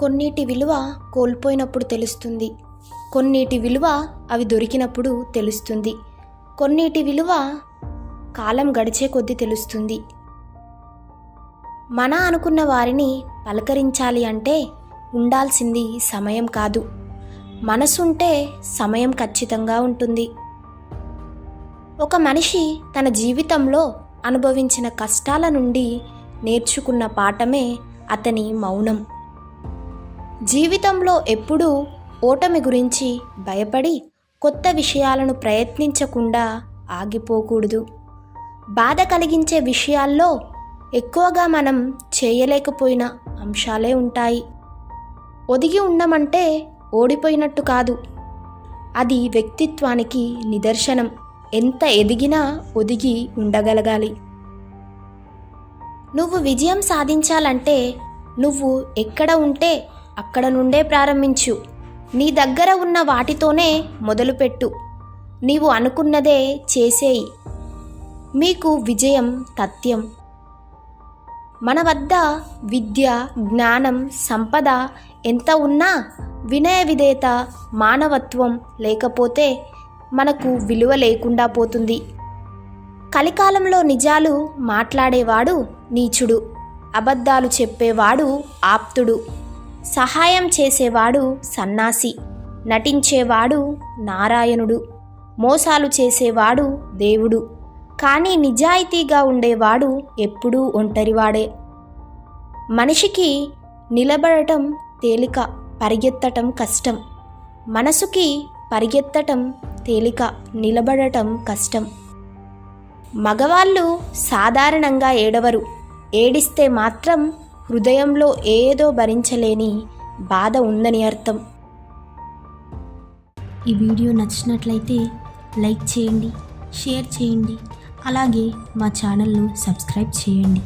కొన్నిటి విలువ కోల్పోయినప్పుడు తెలుస్తుంది. కొన్నిటి విలువ అవి దొరికినప్పుడు తెలుస్తుంది. కొన్నిటి విలువ కాలం గడిచే కొద్దీ తెలుస్తుంది. మన అనుకున్న వారిని పలకరించాలి అంటే ఉండాల్సింది సమయం కాదు, మనసుంటే సమయం ఖచ్చితంగా ఉంటుంది. ఒక మనిషి తన జీవితంలో అనుభవించిన కష్టాల నుండి నేర్చుకున్న పాఠమే అతని మౌనం. జీవితంలో ఎప్పుడూ ఓటమి గురించి భయపడి కొత్త విషయాలను ప్రయత్నించకుండా ఆగిపోకూడదు. బాధ కలిగించే విషయాల్లో ఎక్కువగా మనం చేయలేకపోయిన అంశాలే ఉంటాయి. ఒదిగి ఉండమంటే ఓడిపోయినట్టు కాదు, అది వ్యక్తిత్వానికి నిదర్శనం. ఎంత ఎదిగినా ఒదిగి ఉండగలగాలి. నువ్వు విజయం సాధించాలంటే నువ్వు ఎక్కడ ఉంటే అక్కడ నుండే ప్రారంభించు. నీ దగ్గర ఉన్న వాటితోనే మొదలుపెట్టు. నీవు అనుకున్నదే చేసేయి. మీకు విజయం తథ్యం. మన వద్ద విద్య, జ్ఞానం, సంపద ఎంత ఉన్నా వినయ విధేయత, మానవత్వం లేకపోతే మనకు విలువ లేకుండా పోతుంది. కలికాలంలో నిజాలు మాట్లాడేవాడు నీచుడు, అబద్ధాలు చెప్పేవాడు ఆప్తుడు, సహాయం చేసేవాడు సన్నాసి, నటించేవాడు నారాయణుడు, మోసాలు చేసేవాడు దేవుడు. కానీ నిజాయితీగా ఉండేవాడు ఎప్పుడూ ఒంటరివాడే. మనిషికి నిలబడటం తేలిక, పరిగెత్తటం కష్టం. మనసుకి పరిగెత్తటం తేలిక, నిలబడటం కష్టం. మగవాళ్ళు సాధారణంగా ఏడవరు. ఏడిస్తే మాత్రం హృదయంలో ఏదో భరించలేని బాధ ఉందని అర్థం. ఈ వీడియో నచ్చినట్లయితే లైక్ చేయండి, షేర్ చేయండి, అలాగే మా ఛానల్ను సబ్స్క్రైబ్ చేయండి.